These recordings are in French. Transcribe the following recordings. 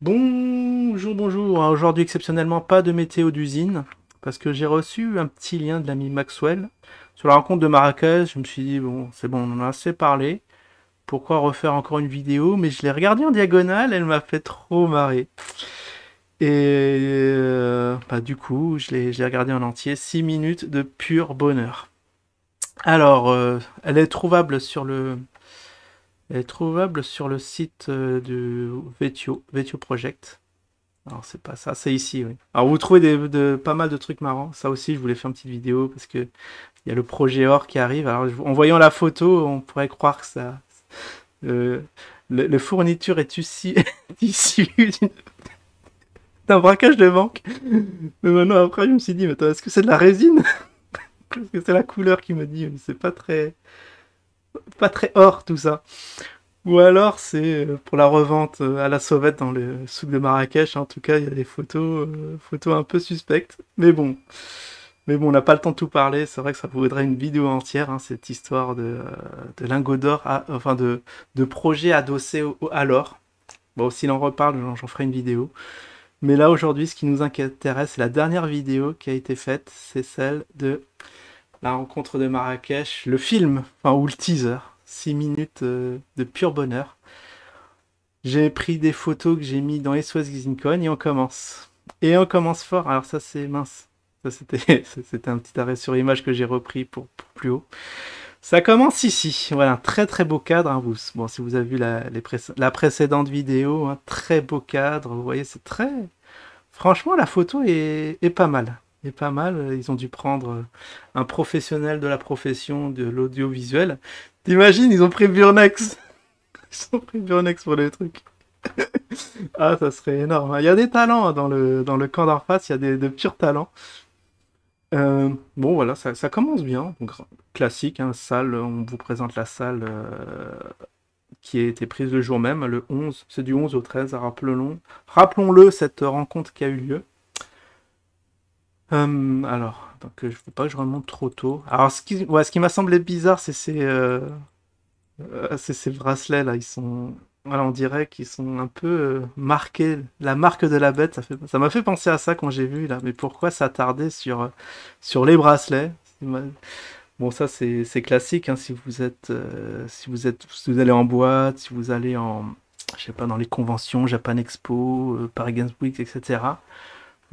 Bonjour, bonjour. Aujourd'hui, exceptionnellement, pas de météo d'usine, parce que j'ai reçu un petit lien de l'ami Maxwell sur la rencontre de Marrakech. Je me suis dit, bon, c'est bon, on en a assez parlé. Pourquoi refaire encore une vidéo? Mais je l'ai regardée en diagonale, elle m'a fait trop marrer. Et du coup, je l'ai regardée en entier. 6 minutes de pur bonheur. Alors, elle est trouvable sur le site de Vetio Project. Alors c'est pas ça, c'est ici, oui. Alors vous trouvez pas mal de trucs marrants. Ça aussi, je voulais faire une petite vidéo parce que il y a le projet OR qui arrive. Alors en voyant la photo, on pourrait croire que ça, euh, le fourniture est issu, issu d'un braquage de banque. Mais maintenant après, je me suis dit, mais attends, est-ce que c'est de la résine? Parce que c'est la couleur qui me dit, c'est pas très or tout ça. Ou alors c'est pour la revente à la sauvette dans le souk de Marrakech. En tout cas, il y a des photos un peu suspectes. Mais bon, on n'a pas le temps de tout parler. C'est vrai que ça vaudrait une vidéo entière, hein, cette histoire de lingots d'or, enfin de projet adossé à l'or. Bon, s'il en reparle, j'en ferai une vidéo. Mais là, aujourd'hui, ce qui nous intéresse, c'est la dernière vidéo qui a été faite. C'est celle de la rencontre de Marrakech, le film, enfin, ou le teaser. 6 minutes de pur bonheur. J'ai pris des photos que j'ai mis dans SOS Gizimcon et on commence. Et on commence fort. Alors ça c'est mince. Ça c'était un petit arrêt sur image que j'ai repris pour plus haut. Ça commence ici. Voilà, un très très beau cadre. Hein, bon, si vous avez vu la précédente vidéo, un très beau cadre. Vous voyez, c'est très. Franchement, la photo est pas mal. Est pas mal. Ils ont dû prendre un professionnel de la profession de l'audiovisuel. T'imagines, ils ont pris Burnex. Ils ont pris Burnex pour le truc. Ah, ça serait énorme. Il y a des talents hein, dans le camp d'en face, il y a de purs talents. Bon, voilà, ça commence bien. Donc, classique, hein, salle, on vous présente la salle qui a été prise le jour même, le 11. C'est du 11 au 13, rappelons-le, cette rencontre qui a eu lieu. Alors, donc, je ne veux pas que je remonte trop tôt. Alors, ce qui m'a semblé bizarre, c'est ces bracelets là, ils sont. Voilà, on dirait qu'ils sont un peu marqués. La marque de la bête, ça m'a fait penser à ça quand j'ai vu là. Mais pourquoi s'attarder sur les bracelets? Bon, ça c'est classique. Hein, si vous allez en boîte, si vous allez je sais pas, dans les conventions, Japan Expo, Paris Games Week, etc.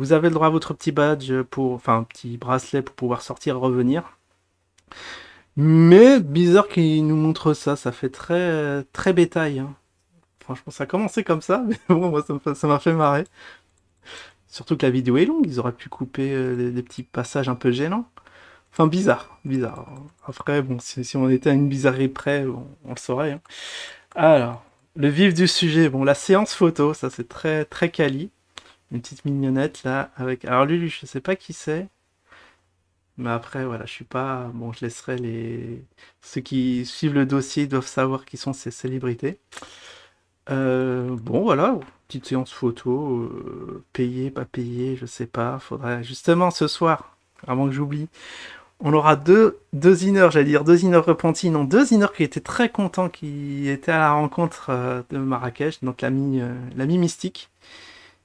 Vous avez le droit à votre petit badge enfin un petit bracelet pour pouvoir sortir et revenir. Mais bizarre qu'il nous montre ça, ça fait très très bétail. Hein. Franchement, ça a commencé comme ça, mais bon, moi ça m'a fait marrer. Surtout que la vidéo est longue, ils auraient pu couper les petits passages un peu gênants. Enfin, bizarre, bizarre. Après, bon, si on était à une bizarrerie près, on le saurait. Hein. Alors, le vif du sujet, bon, la séance photo, ça c'est très très quali. Une petite mignonnette là, avec. Alors lui, je sais pas qui c'est. Mais après, voilà, je suis pas. Bon, je laisserai les. Ceux qui suivent le dossier doivent savoir qui sont ces célébrités. Bon, voilà, petite séance photo, payée, pas payée, je sais pas. Faudrait justement ce soir, avant que j'oublie, on aura deux iners, j'allais dire deux iners repentis, non, deux iners qui étaient très contents, qui étaient à la rencontre de Marrakech, donc l'ami Mystique,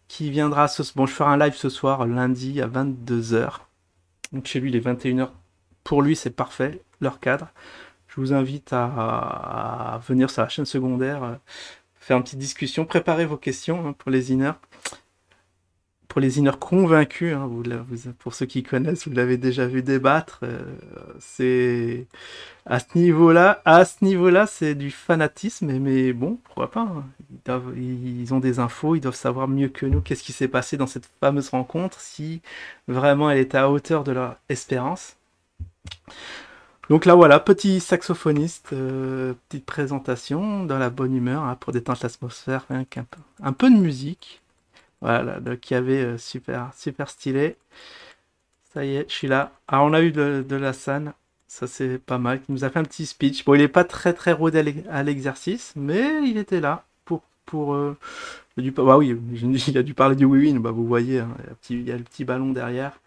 qui viendra bon, je ferai un live ce soir, lundi à 22h. Donc chez lui, il est 21h. Pour lui, c'est parfait, leur cadre. Je vous invite à venir sur la chaîne secondaire, faire une petite discussion, préparez vos questions hein, pour les iners. Pour les iners convaincus, hein, pour ceux qui connaissent, vous l'avez déjà vu débattre. C'est à ce niveau-là, c'est du fanatisme, mais bon, pourquoi pas. Hein. Ils ont des infos, ils doivent savoir mieux que nous qu'est-ce qui s'est passé dans cette fameuse rencontre, si vraiment elle était à hauteur de leur espérance. Donc là voilà, petit saxophoniste, petite présentation dans la bonne humeur hein, pour détendre l'atmosphère, rien qu'un peu, un peu de musique. Voilà, le Kiavé super super stylé. Ça y est, je suis là. Alors on a eu de la scène, ça c'est pas mal. Il nous a fait un petit speech. Bon, il est pas très très rodé à l'exercice, mais il était là pour bah oui, il a dû parler du win. Bah vous voyez, hein, il y a le petit ballon derrière.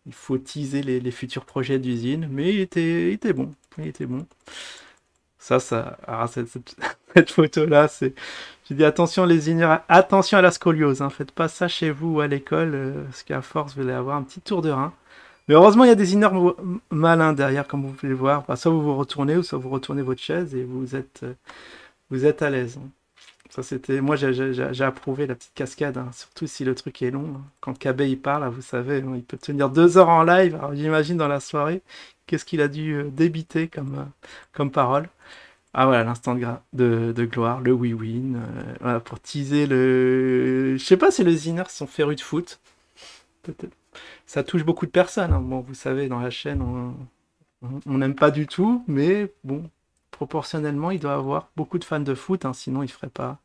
Il faut teaser les futurs projets d'usine, mais il était bon. Il était bon. Alors, Cette photo-là, c'est... J'ai dit attention les ignorants, attention à la scoliose, hein. Faites pas ça chez vous ou à l'école, parce qu'à force, vous allez avoir un petit tour de rein. Mais heureusement, il y a des inner malins derrière, comme vous pouvez le voir. Bah, soit vous vous retournez, ou soit vous retournez votre chaise et vous êtes à l'aise, hein. Ça, c'était... Moi, j'ai approuvé la petite cascade, hein, surtout si le truc est long, hein. Quand KB il parle, vous savez, hein, il peut tenir 2 heures en live. Alors, j'imagine dans la soirée, qu'est-ce qu'il a dû débiter comme parole. Ah voilà, l'instant de gloire, le we-win, voilà, pour teaser le... Je sais pas si les Ziners sont férus de foot, peut-être. Ça touche beaucoup de personnes, hein. Bon, vous savez, dans la chaîne, on n'aime pas du tout, mais bon, proportionnellement, il doit avoir beaucoup de fans de foot, hein, sinon il ferait pas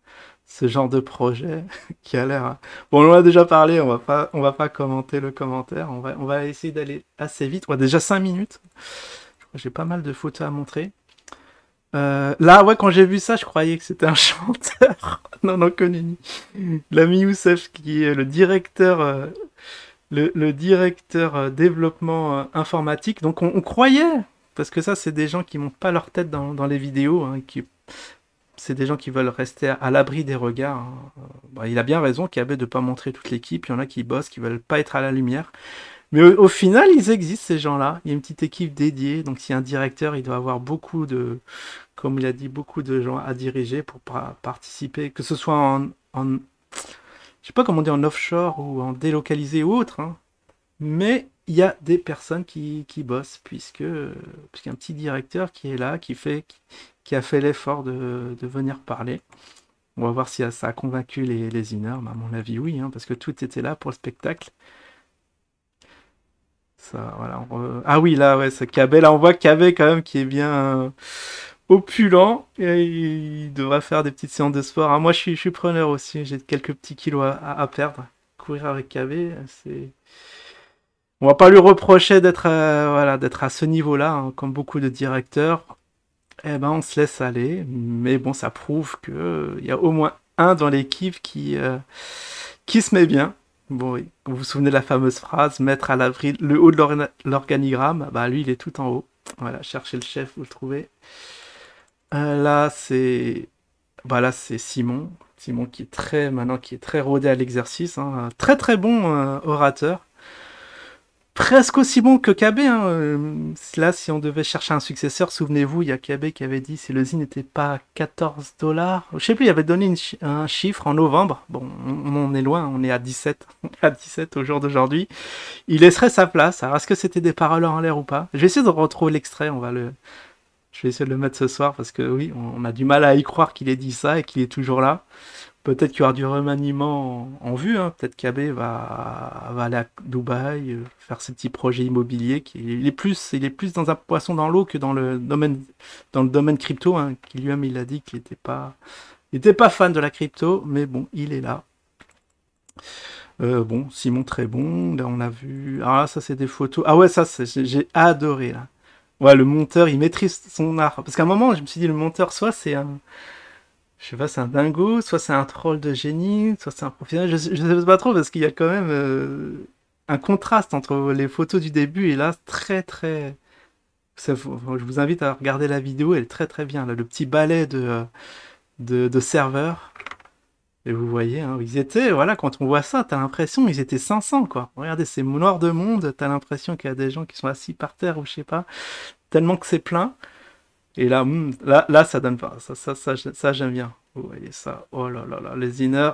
ce genre de projet qui a l'air... Bon, on en a déjà parlé, on va pas commenter le commentaire, on va essayer d'aller assez vite. Ouais, déjà 5 minutes, je crois que j'ai pas mal de photos à montrer. Là, ouais, quand j'ai vu ça, je croyais que c'était un chanteur. Non, non, connu. L'ami Youssef, qui est le directeur, le directeur développement informatique. Donc, on croyait, parce que ça, c'est des gens qui montent pas leur tête dans les vidéos, hein, c'est des gens qui veulent rester à l'abri des regards, hein. Bah, il a bien raison, KB, de pas montrer toute l'équipe. Il y en a qui bossent, qui veulent pas être à la lumière. Mais au final, ils existent, ces gens-là. Il y a une petite équipe dédiée. Donc, s'il y a un directeur, il doit avoir beaucoup de, comme il a dit, beaucoup de gens à diriger pour participer, que ce soit je sais pas comment on dit, en offshore ou en délocalisé ou autre, hein. Mais il y a des personnes qui bossent, puisqu'il y a un petit directeur qui est là, qui a fait l'effort de venir parler. On va voir si ça a convaincu les inners. Mais à mon avis, oui, hein, parce que tout était là pour le spectacle. Ça, voilà, ah oui, là, ouais, c'est KB. Là, on voit KB quand même qui est bien opulent. Et il devrait faire des petites séances de sport. Ah, moi, je suis preneur aussi. J'ai quelques petits kilos à perdre. Courir avec KB, c'est... On va pas lui reprocher d'être voilà, d'être à ce niveau-là, hein, comme beaucoup de directeurs. Eh ben, on se laisse aller. Mais bon, ça prouve que il y a au moins un dans l'équipe qui se met bien. Bon, oui. Vous vous souvenez de la fameuse phrase, mettre à l'abri le haut de l'organigramme, bah lui il est tout en haut. Voilà, cherchez le chef, vous le trouvez. Là c'est, bah là c'est Simon, Simon qui est très maintenant qui est très rodé à l'exercice, hein. Très très bon orateur. Presque aussi bon que KB, hein. Là, si on devait chercher un successeur, souvenez-vous, il y a KB qui avait dit si le zine n'était pas à 14 $. Je sais plus, il avait donné un chiffre en novembre. Bon, on en est loin, on est à 17, à 17 au jour d'aujourd'hui. Il laisserait sa place. Alors, est-ce que c'était des paroles en l'air ou pas? Je vais essayer de retrouver l'extrait. Je vais essayer de le mettre ce soir parce que oui, on a du mal à y croire qu'il ait dit ça et qu'il est toujours là. Peut-être qu'il y aura du remaniement en vue, hein. Peut-être qu'Abbé va aller à Dubaï, faire ses petits projets immobiliers. Il est plus dans un poisson dans l'eau que dans le domaine crypto, hein, qui lui-même il a dit qu'il était pas fan de la crypto, mais bon, il est là. Bon, Simon très bon. Là, on a vu. Alors là, ça c'est des photos. Ah ouais, ça j'ai adoré là. Ouais, le monteur, il maîtrise son art. Parce qu'à un moment, je me suis dit, le monteur, soit c'est un, je sais pas, c'est un dingo, soit c'est un troll de génie, soit c'est un professionnel. Je sais pas trop parce qu'il y a quand même un contraste entre les photos du début et là, très très. Je vous invite à regarder la vidéo, elle est très très bien. Là, le petit balai de serveurs. Et vous voyez, hein, ils étaient, voilà, quand on voit ça, t'as l'impression ils étaient 500, quoi. Regardez, c'est noir de monde, t'as l'impression qu'il y a des gens qui sont assis par terre ou je sais pas, tellement que c'est plein. Et là, là, ça donne pas. Ça, j'aime bien. Vous voyez ça. Oh là là là, les inners.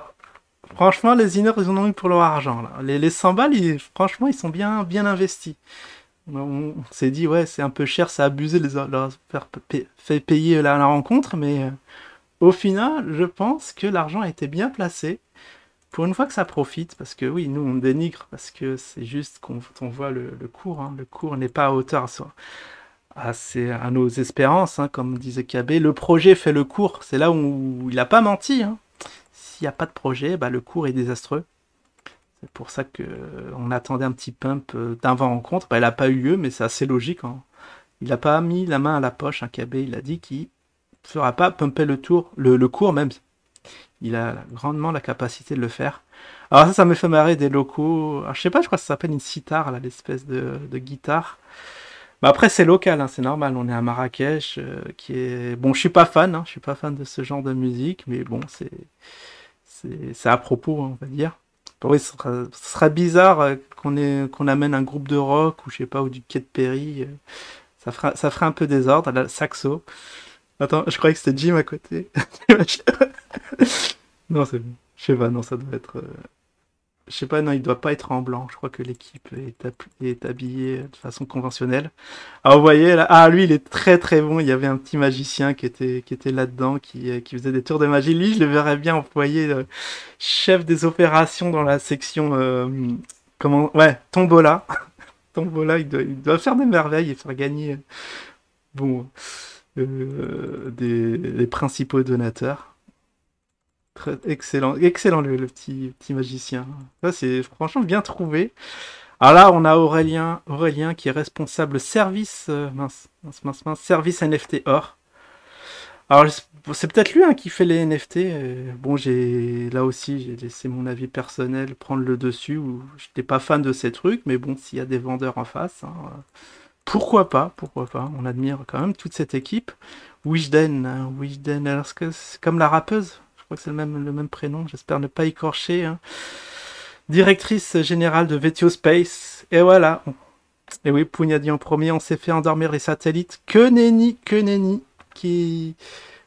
Franchement, les inners, ils en ont eu pour leur argent, là. Les 100 balles, franchement, ils sont bien, bien investis. On s'est dit, ouais, c'est un peu cher, c'est abusé de leur faire payer la rencontre, mais au final, je pense que l'argent a été bien placé. Pour une fois que ça profite, parce que oui, nous, on dénigre, parce que c'est juste qu'on on voit le cours, hein. Le cours n'est pas à hauteur à soi à nos espérances, hein, comme disait KB. Le projet fait le cours, c'est là où il n'a pas menti, hein. S'il n'y a pas de projet, bah, le cours est désastreux. C'est pour ça que on attendait un petit pump d'avant-rencontre. Bah, il n'a pas eu lieu, mais c'est assez logique, hein. Il n'a pas mis la main à la poche, un KB. Il a dit qu'il ne fera pas pumper le cours même. Il a grandement la capacité de le faire. Alors ça me fait marrer des locaux. Alors, je sais pas, je crois que ça s'appelle une sitar, là, l'espèce de guitare. Bah après, c'est local, hein, c'est normal. On est à Marrakech, qui est... Bon, je suis pas fan, hein, je suis pas fan de ce genre de musique, mais bon, c'est à propos, hein, on va dire. Oui, ce sera bizarre qu'on amène un groupe de rock, ou je sais pas, ou du Katy Perry. Ça ferait un peu désordre, la saxo. Attends, je croyais que c'était Jim à côté. Non, c'est bon. Je sais pas, non, ça doit être... Je sais pas, non, il doit pas être en blanc. Je crois que l'équipe est habillée de façon conventionnelle. Ah, vous voyez, là, ah, lui, il est très très bon. Il y avait un petit magicien qui était là-dedans, qui faisait des tours de magie. Lui, je le verrais bien employé chef des opérations dans la section, comment, ouais, Tombola. Tombola, il doit faire des merveilles et faire gagner, bon, les principaux donateurs. Excellent, excellent le petit magicien. Ça, c'est franchement bien trouvé. Alors là, on a Aurélien qui est responsable service, service NFT or. Alors, c'est peut-être lui, hein, qui fait les NFT. Bon, là aussi, j'ai laissé mon avis personnel prendre le dessus. Je n'étais pas fan de ces trucs, mais bon, s'il y a des vendeurs en face, hein, pourquoi pas, pourquoi pas. On admire quand même toute cette équipe. Wishden, hein, Wishden, alors c'est comme la rappeuse. Je crois que c'est le même prénom. J'espère ne pas écorcher, hein. Directrice générale de Vetio Space. Et voilà. Et oui, Pougna dit en premier, on s'est fait endormir les satellites. Que nenni, que nenni.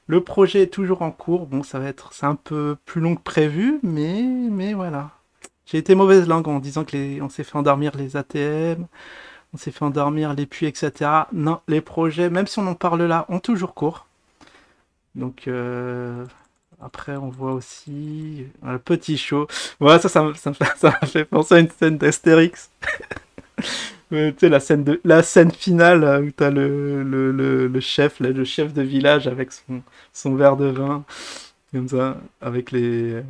Le projet est toujours en cours. Bon, c'est un peu plus long que prévu, mais voilà. J'ai été mauvaise langue en disant que on s'est fait endormir les ATM, on s'est fait endormir les puits, etc. Non, les projets, même si on en parle là, ont toujours cours. Donc, après, on voit aussi le petit show. Voilà, ça m'a fait penser à une scène d'Astérix. Tu sais, la scène finale où t'as le chef, le chef de village avec son verre de vin, comme ça, avec les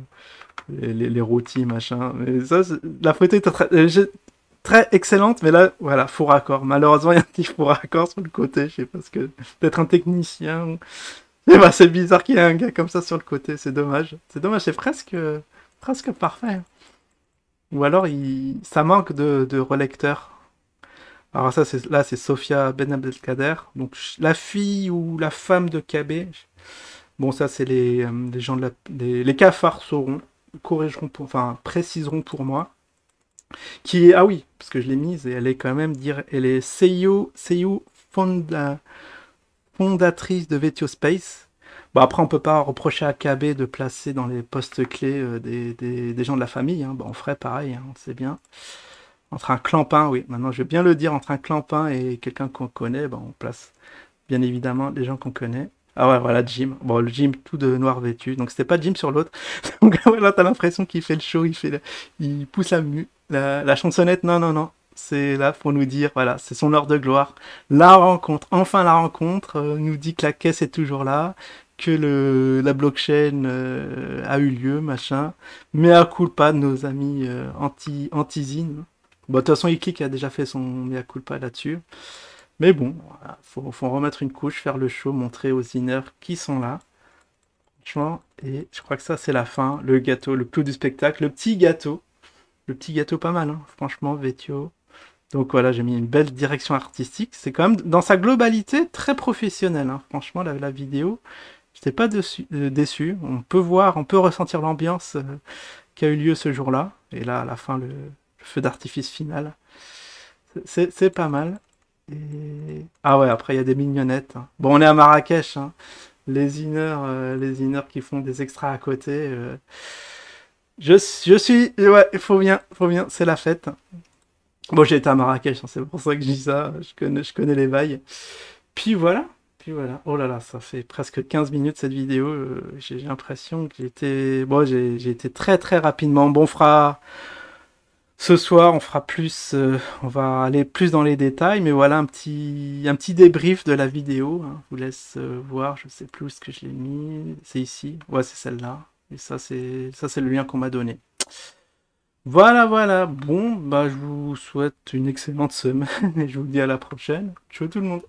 rôtis, machin. Mais ça, la photo est très excellente, mais là, voilà, faux raccord. Malheureusement, il y a un petit faux raccord sur le côté, je sais pas ce que... Peut-être un technicien. Eh ben, c'est bizarre qu'il y ait un gars comme ça sur le côté, c'est dommage. C'est dommage, c'est presque parfait. Ou alors, ça manque de relecteurs. Alors ça, là, c'est Sofia Ben Abdelkader, donc la fille ou la femme de KB. Bon, ça, c'est les gens les cafards sauront, corrigeront, enfin, préciseront pour moi. Ah oui, parce que je l'ai mise et elle est quand même, elle est CEO fondatrice de Vetio Space. Bon, après, on peut pas reprocher à KB de placer dans les postes clés des gens de la famille, hein. Bon, on ferait pareil, hein, on sait bien. Entre un clampin, oui, maintenant je vais bien le dire, entre un clampin et quelqu'un qu'on connaît, ben, on place bien évidemment les gens qu'on connaît. Ah ouais, voilà, Jim. Bon, le Jim tout de noir vêtu. Donc c'était pas Jim sur l'autre. Donc voilà, t'as l'impression qu'il fait le show, il pousse la chansonnette. Non, non, non. C'est là pour nous dire, voilà, c'est son heure de gloire. La rencontre, enfin la rencontre, nous dit que la caisse est toujours là, que la blockchain a eu lieu, machin. Mais à culpa de nos amis anti-zine. Bon, de toute façon, Iklik a déjà fait son mea culpa là-dessus. Mais bon, voilà, faut en remettre une couche, faire le show, montrer aux inners qui sont là. Franchement, et je crois que ça, c'est la fin. Le gâteau, le clou du spectacle, le petit gâteau. Le petit gâteau pas mal, hein, franchement, Vetio. Donc voilà, j'ai mis une belle direction artistique. C'est quand même, dans sa globalité, très professionnel, hein. Franchement, la vidéo, j'étais pas déçu. On peut voir, on peut ressentir l'ambiance qui a eu lieu ce jour-là. Et là, à la fin, le feu d'artifice final. C'est pas mal. Ah ouais, après il y a des mignonnettes, hein. Bon, on est à Marrakech, hein. Les inners qui font des extras à côté. Je suis... Ouais, il faut bien, c'est la fête. Bon, j'ai été à Marrakech, hein, c'est pour ça que je dis ça. Je connais les bails. Puis voilà. Puis voilà. Oh là là, ça fait presque 15 minutes cette vidéo. J'ai l'impression que j'ai été très très rapidement. Bon, ce soir, on va aller plus dans les détails, mais voilà un petit débrief de la vidéo, hein. Je vous laisse voir, je sais plus où est-ce que je l'ai mis. C'est ici. Ouais, c'est celle-là. Et ça c'est le lien qu'on m'a donné. Voilà, voilà. Bon, bah je vous souhaite une excellente semaine et je vous dis à la prochaine. Ciao tout le monde.